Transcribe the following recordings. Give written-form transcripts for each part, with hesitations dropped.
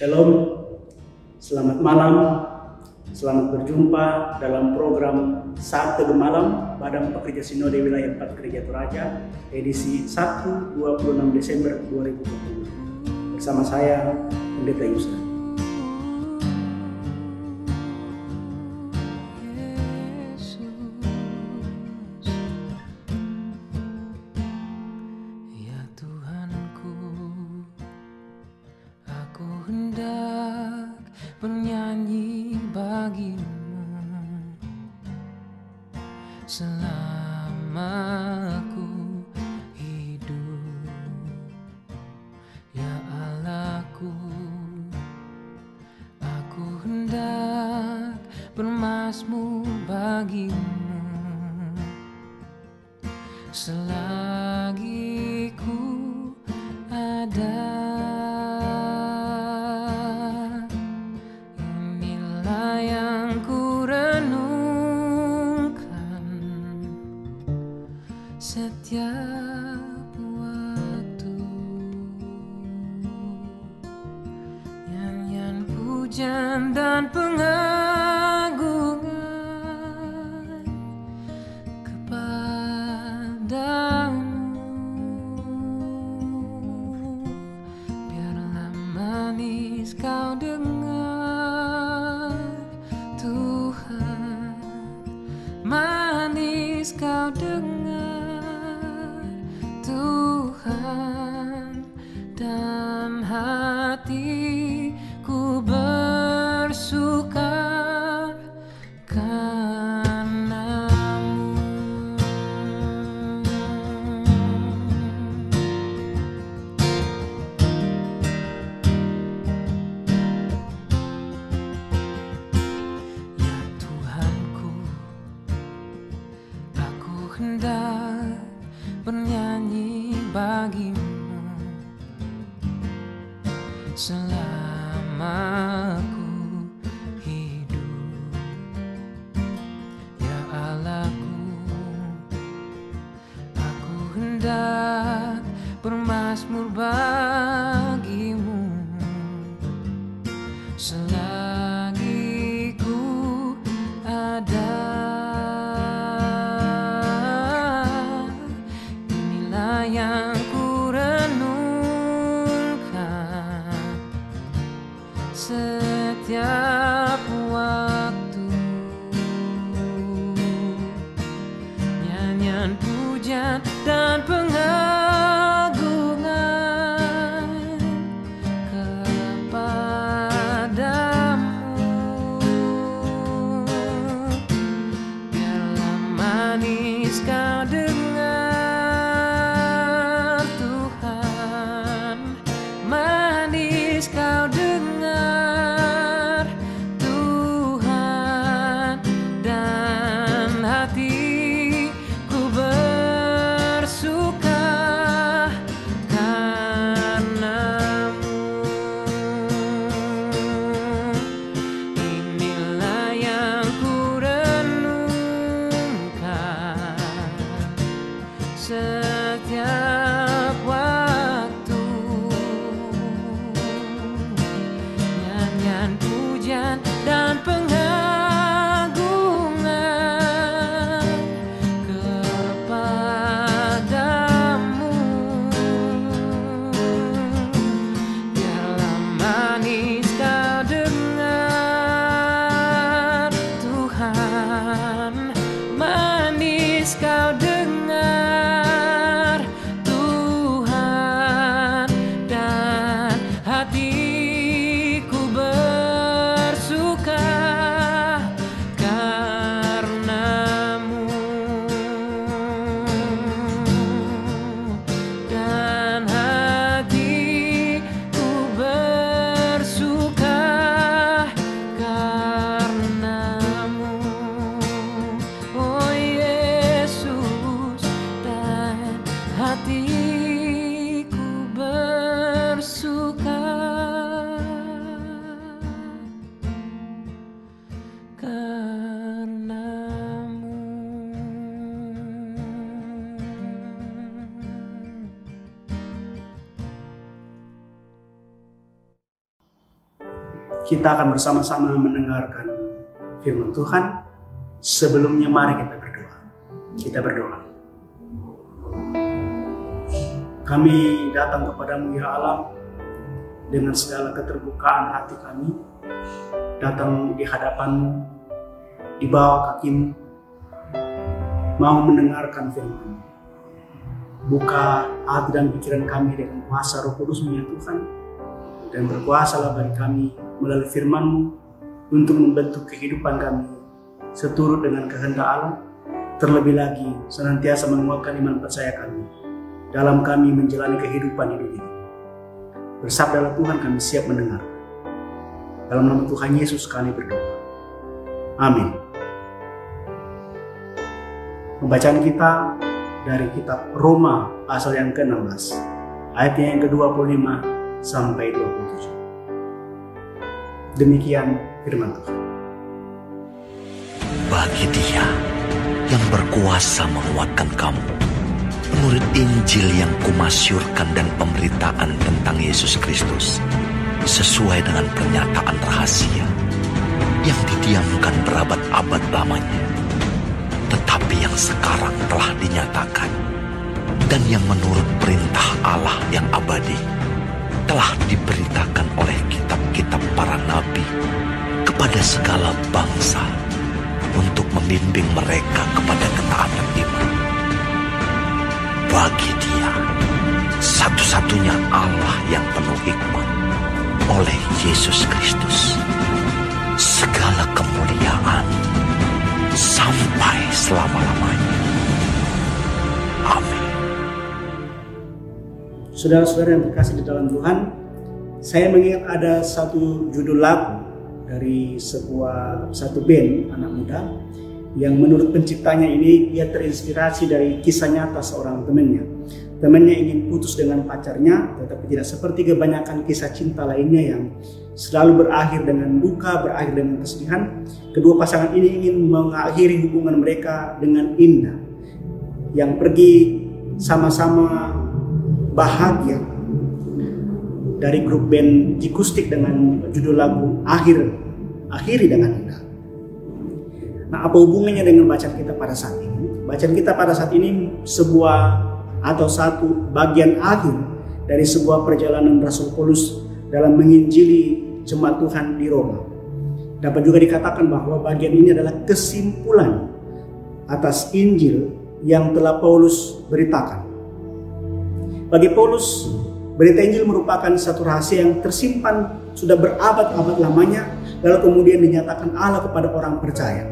Shalom, selamat malam, selamat berjumpa dalam program Saat Teduh Malam Badan Pekerja Sinode Wilayah 4 Gereja Toraja, edisi Sabtu 26 Desember 2020. Bersama saya, Pendeta Yusra. Bernyanyi bagimu selama aku hidup, ya Allahku. Aku hendak bermazmur bagimu selagi ku ada. Yang ku renungkan setiap waktu, nyanyian pujian dan pengagungan kepadamu. Biarlah manis kau dengar, Tuhan, manis kau dengar, Tuhan, dan hatiku bersuka karena-Mu. Hendak bernyanyi bagimu selama aku hidup, ya Allahku. Aku hendak bermazmur bagimu selagi ku ada. Yang ku renungkan setiap waktu, nyanyian pujian dan pengagungan kepadamu. Biarlah manis kau dengar, kau dengar, Tuhan, dan hatiku bersuka karena-Mu. Inilah yang ku renungkan setiap waktu, nyanyian pujian dan pengagungan kepadamu. Biarlah manis kau dengar, Tuhan, manis kau dengar, Tuhan, dan hatiku bersuka karena-Mu, dan hatiku bersuka karena-Mu. Oh Yesus, kita akan bersama-sama mendengarkan firman Tuhan. Sebelumnya mari kita berdoa. Kita berdoa. Kami datang kepadamu ya Allah dengan segala keterbukaan hati kami. Datang di hadapanmu, di bawah kakimu, mau mendengarkan firman. Buka hati dan pikiran kami dengan kuasa Roh Kudus-Mu ya Tuhan, dan berkuasalah bagi kami melalui firman-Mu untuk membentuk kehidupan kami seturut dengan kehendak Allah. Terlebih lagi senantiasa menguatkan iman percaya kami dalam kami menjalani kehidupan hidup ini. Bersabdalah Tuhan, kami siap mendengar. Dalam nama Tuhan Yesus kami berdoa. Amin. Pembacaan kita dari kitab Roma pasal yang ke-16, ayatnya yang ke-25 sampai 27. Demikian firman Tuhan. Bagi Dia yang berkuasa menguatkan kamu, menurut Injil yang kumasyurkan dan pemberitaan tentang Yesus Kristus, sesuai dengan pernyataan rahasia yang didiamkan berabad-abad lamanya, tetapi yang sekarang telah dinyatakan, dan yang menurut perintah Allah yang abadi telah diberitakan oleh kitab-kitab para nabi kepada segala bangsa untuk membimbing mereka kepada ketaatan iman. Bagi Dia satu-satunya Allah yang penuh hikmat, oleh Yesus Kristus, segala kemuliaan sampai selama-lamanya. Amin. Saudara-saudara yang terkasih di dalam Tuhan, saya mengingat ada satu judul lagu dari satu band anak muda yang menurut penciptanya ini dia terinspirasi dari kisah nyata seorang temannya. Temannya ingin putus dengan pacarnya, tetapi tidak seperti kebanyakan kisah cinta lainnya yang selalu berakhir dengan duka, berakhir dengan kesedihan. Kedua pasangan ini ingin mengakhiri hubungan mereka dengan indah, yang pergi sama-sama bahagia. Dari grup band Jikustik dengan judul lagu Akhiri dengan Indah. Nah, apa hubungannya dengan bacaan kita pada saat ini? Bacaan kita pada saat ini sebuah atau satu bagian akhir dari sebuah perjalanan Rasul Paulus dalam menginjili jemaat Tuhan di Roma. Dapat juga dikatakan bahwa bagian ini adalah kesimpulan atas Injil yang telah Paulus beritakan. Bagi Paulus, berita Injil merupakan satu rahasia yang tersimpan sudah berabad-abad lamanya, lalu kemudian dinyatakan Allah kepada orang percaya.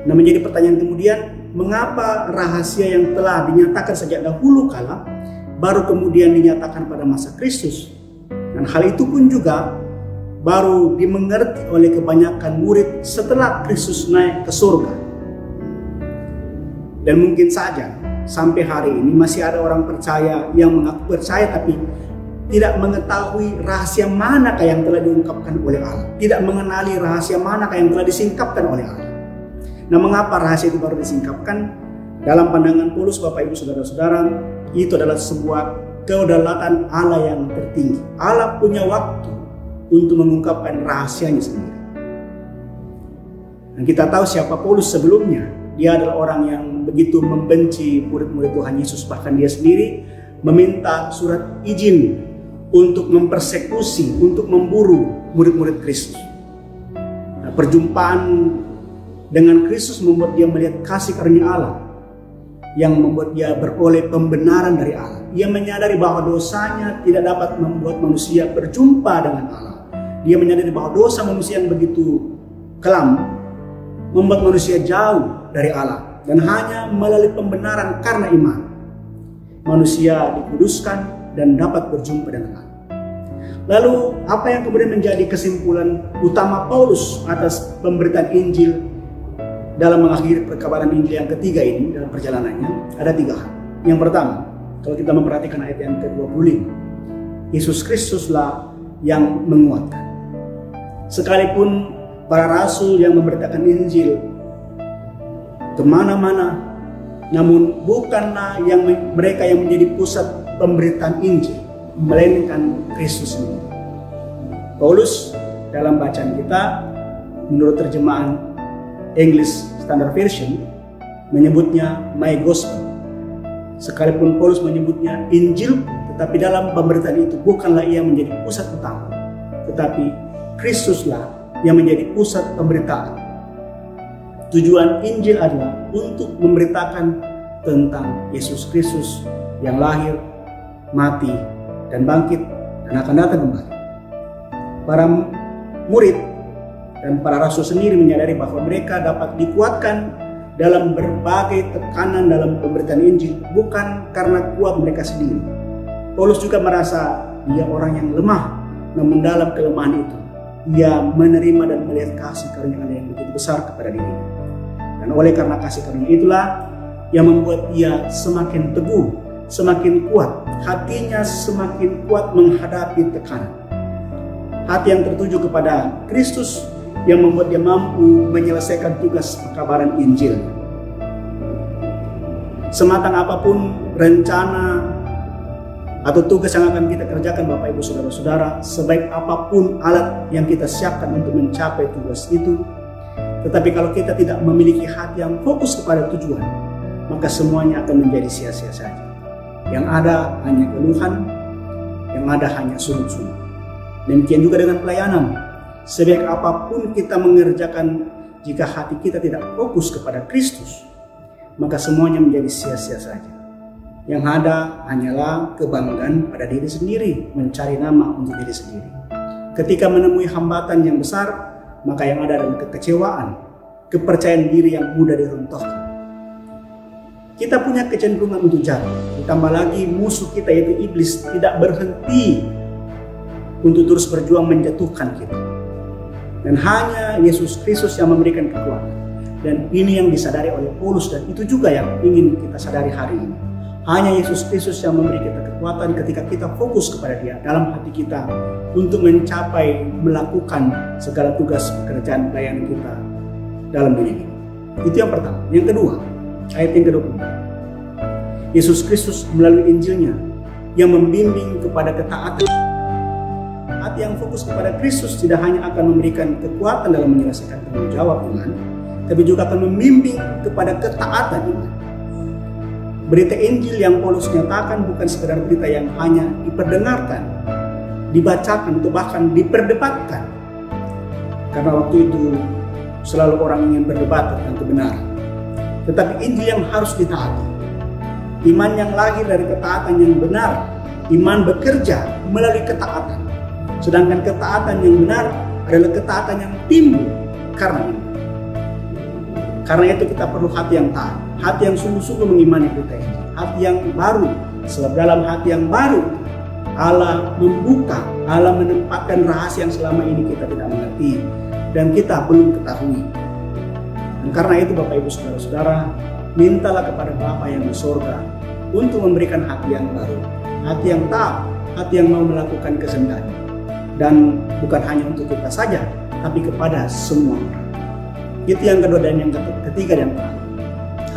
Nah, menjadi pertanyaan kemudian, mengapa rahasia yang telah dinyatakan sejak dahulu kala baru kemudian dinyatakan pada masa Kristus? Dan hal itu pun juga baru dimengerti oleh kebanyakan murid setelah Kristus naik ke surga. Dan mungkin saja sampai hari ini masih ada orang percaya yang mengaku percaya tapi tidak mengetahui rahasia manakah yang telah diungkapkan oleh Allah, tidak mengenali rahasia manakah yang telah disingkapkan oleh Allah. Nah, mengapa rahasia itu baru disingkapkan? Dalam pandangan Paulus, Bapak Ibu Saudara-saudara, itu adalah sebuah kedaulatan Allah yang tertinggi. Allah punya waktu untuk mengungkapkan rahasianya sendiri. Dan kita tahu siapa Paulus sebelumnya. Dia adalah orang yang begitu membenci murid-murid Tuhan Yesus. Bahkan dia sendiri meminta surat izin untuk mempersekusi, untuk memburu murid-murid Kristus. Nah, perjumpaan dengan Kristus membuat dia melihat kasih karunia Allah yang membuat dia beroleh pembenaran dari Allah. Ia menyadari bahwa dosanya tidak dapat membuat manusia berjumpa dengan Allah. Dia menyadari bahwa dosa manusia yang begitu kelam membuat manusia jauh dari Allah, dan hanya melalui pembenaran karena iman manusia dikuduskan dan dapat berjumpa dengan Allah. Lalu apa yang kemudian menjadi kesimpulan utama Paulus atas pemberitaan Injil dalam mengakhiri perkabaran Injil yang ketiga ini dalam perjalanannya? Ada 3 hal. Yang pertama, kalau kita memperhatikan ayat yang ke-25, Yesus Kristuslah yang menguatkan. Sekalipun para rasul yang memberitakan Injil kemana-mana, namun bukanlah mereka yang menjadi pusat pemberitaan Injil, melainkan Kristus sendiri. Paulus dalam bacaan kita menurut terjemahan English Standard Version menyebutnya my gospel. Sekalipun Paulus menyebutnya Injil, tetapi dalam pemberitaan itu bukanlah ia menjadi pusat utama, tetapi Kristuslah yang menjadi pusat pemberitaan. Tujuan Injil adalah untuk memberitakan tentang Yesus Kristus yang lahir, mati, dan bangkit, dan akan datang kembali. Para murid dan para rasul sendiri menyadari bahwa mereka dapat dikuatkan dalam berbagai tekanan dalam pemberitaan Injil bukan karena kuat mereka sendiri. Paulus juga merasa dia orang yang lemah, namun dalam kelemahan itu ia menerima dan melihat kasih karunia Allah yang begitu besar kepada dirinya. Dan oleh karena kasih karunia itulah yang membuat ia semakin teguh, semakin kuat, hatinya semakin kuat menghadapi tekanan. Hati yang tertuju kepada Kristus yang membuat dia mampu menyelesaikan tugas pekabaran Injil. Sematang apapun rencana atau tugas yang akan kita kerjakan Bapak Ibu Saudara-saudara, sebaik apapun alat yang kita siapkan untuk mencapai tugas itu, tetapi kalau kita tidak memiliki hati yang fokus kepada tujuan, maka semuanya akan menjadi sia-sia saja. Yang ada hanya keluhan, yang ada hanya sungut-sungut. Demikian juga dengan pelayanan. Sebaik apapun kita mengerjakan, jika hati kita tidak fokus kepada Kristus, maka semuanya menjadi sia-sia saja. Yang ada hanyalah kebanggaan pada diri sendiri, mencari nama untuk diri sendiri. Ketika menemui hambatan yang besar, maka yang ada adalah kekecewaan, kepercayaan diri yang mudah diruntuhkan. Kita punya kecenderungan untuk jatuh, ditambah lagi musuh kita yaitu iblis tidak berhenti untuk terus berjuang menjatuhkan kita. Dan hanya Yesus Kristus yang memberikan kekuatan. Dan ini yang disadari oleh Paulus, dan itu juga yang ingin kita sadari hari ini. Hanya Yesus Kristus yang memberi kita kekuatan ketika kita fokus kepada Dia dalam hati kita untuk mencapai, melakukan segala tugas pekerjaan pelayanan kita dalam dunia ini. Itu yang pertama. Yang kedua, ayat yang ke-20. Yesus Kristus melalui Injilnya yang membimbing kepada ketaatan. Hati yang fokus kepada Kristus tidak hanya akan memberikan kekuatan dalam menyelesaikan tanggung jawab iman, tapi juga akan membimbing kepada ketaatan iman. Berita Injil yang Paulus nyatakan bukan sekedar berita yang hanya diperdengarkan, dibacakan, atau bahkan diperdebatkan. Karena waktu itu selalu orang ingin berdebat tentang kebenaran. Tetapi Injil yang harus ditaati. Iman yang lahir dari ketaatan yang benar. Iman bekerja melalui ketaatan. Sedangkan ketaatan yang benar adalah ketaatan yang timbul karena iman. Karena itu kita perlu hati yang taat, hati yang sungguh-sungguh mengimani berita ini, hati yang baru. Sebab dalam hati yang baru Allah membuka, Allah menempatkan rahasia yang selama ini kita tidak mengerti dan kita belum ketahui. Dan karena itu Bapak Ibu Saudara-saudara, mintalah kepada Bapa yang di sorga untuk memberikan hati yang baru, hati yang taat, hati yang mau melakukan kehendaknya. Dan bukan hanya untuk kita saja, tapi kepada semua orang. Itu yang kedua, dan yang ketiga dan terakhir.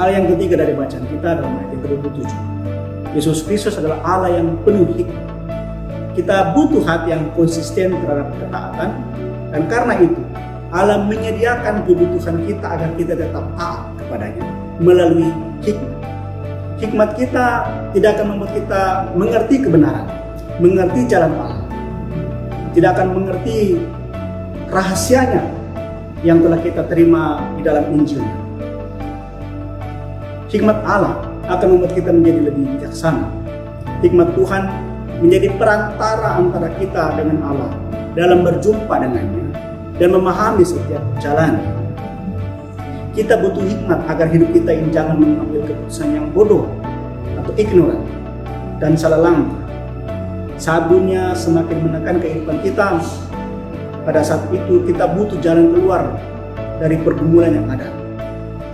Hal yang ketiga dari bacaan kita dalam ayat ke-27. Yesus Kristus adalah Allah yang penuh hikmat. Kita butuh hati yang konsisten terhadap ketaatan, dan karena itu Allah menyediakan kebutuhan kita agar kita tetap taat kepadanya melalui hikmat. Hikmat kita tidak akan membuat kita mengerti kebenaran, mengerti jalan Allah, tidak akan mengerti rahasianya yang telah kita terima di dalam Injil. Hikmat Allah akan membuat kita menjadi lebih bijaksana. Hikmat Tuhan menjadi perantara antara kita dengan Allah dalam berjumpa dengannya dan memahami setiap jalan. Kita butuh hikmat agar hidup kita ini jangan mengambil keputusan yang bodoh atau ignoran dan salah langkah. Saat dunia semakin menekan kehidupan kita, pada saat itu kita butuh jalan keluar dari pergumulan yang ada.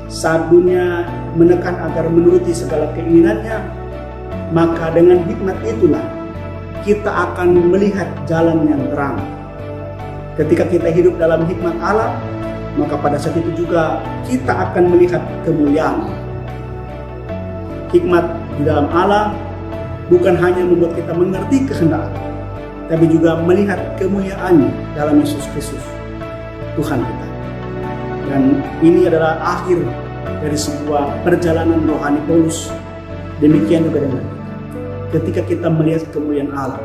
Saat dunia menekan agar menuruti segala keinginannya, maka dengan hikmat itulah kita akan melihat jalan yang terang. Ketika kita hidup dalam hikmat Allah, maka pada saat itu juga kita akan melihat kemuliaan. Hikmat di dalam Allah bukan hanya membuat kita mengerti kehendak, tapi juga melihat kemuliaan dalam Yesus Kristus, Tuhan kita. Dan ini adalah akhir dari sebuah perjalanan rohani Paulus. Demikian juga dengan kita. Ketika kita melihat kemuliaan Allah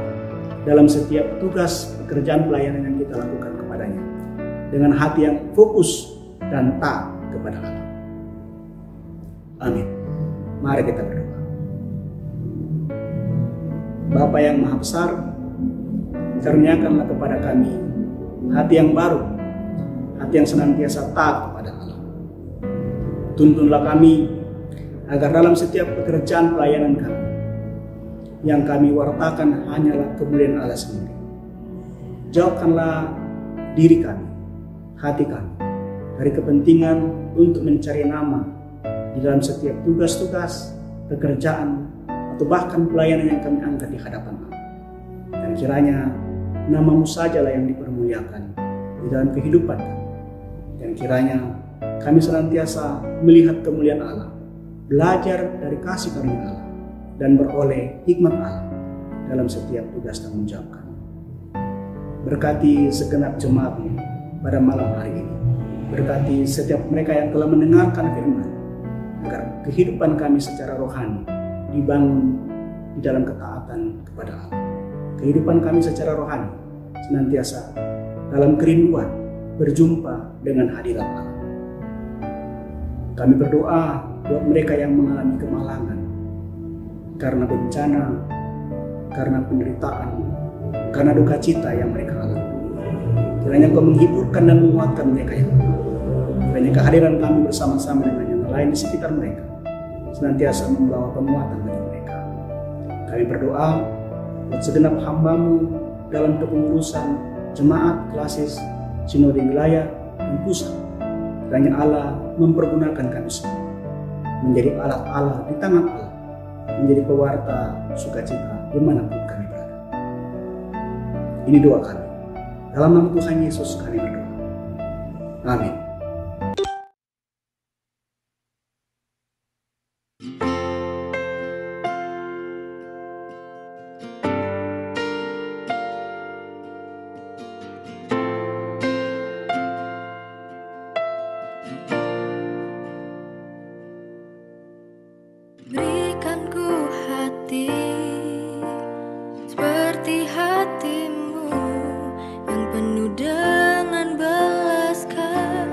dalam setiap tugas pekerjaan pelayanan yang kita lakukan kepadanya, dengan hati yang fokus dan taat kepada Allah. Amin. Mari kita berdoa. Bapa yang Maha Besar, karuniakanlah kepada kami hati yang baru, hati yang senantiasa taat kepada Allah. Tuntunlah kami agar dalam setiap pekerjaan pelayanan kami, yang kami wartakan hanyalah kemuliaan Allah sendiri. Jauhkanlah diri kami, hati kami, dari kepentingan untuk mencari nama di dalam setiap tugas-tugas, pekerjaan, atau bahkan pelayanan yang kami angkat di hadapan Allah. Dan kiranya nama-Mu sajalah yang dipermuliakan di dalam kehidupan kami. Dan kiranya kami senantiasa melihat kemuliaan Allah, belajar dari kasih karunia Allah, dan beroleh hikmat Allah dalam setiap tugas tanggung jawab kami. Berkati segenap jemaat-Mu pada malam hari ini. Berkati setiap mereka yang telah mendengarkan firman, agar kehidupan kami secara rohani dibangun di dalam ketaatan kepada Allah. Kehidupan kami secara rohani senantiasa dalam kerinduan berjumpa dengan hadirat Allah. Kami berdoa buat mereka yang mengalami kemalangan karena bencana, karena penderitaan, karena duka cita yang mereka alami. Kiranya Engkau menghiburkan dan menguatkan mereka yang lemah. Kiranya kehadiran kami bersama-sama dengan yang lain di sekitar mereka senantiasa membawa penguatan bagi mereka. Kami berdoa buat segenap hamba-Mu dalam kepengurusan jemaat klasis, sinode wilayah, dan pusat. Kiranya Allah mempergunakan kami semua menjadi alat Allah di tangan Allah, menjadi pewarta sukacita dimanapun kami berada. Ini doa kami. Dalam nama Tuhan Yesus kami berdoa. Amin. Berikan ku hati seperti hati-Mu yang penuh dengan belas kasihan.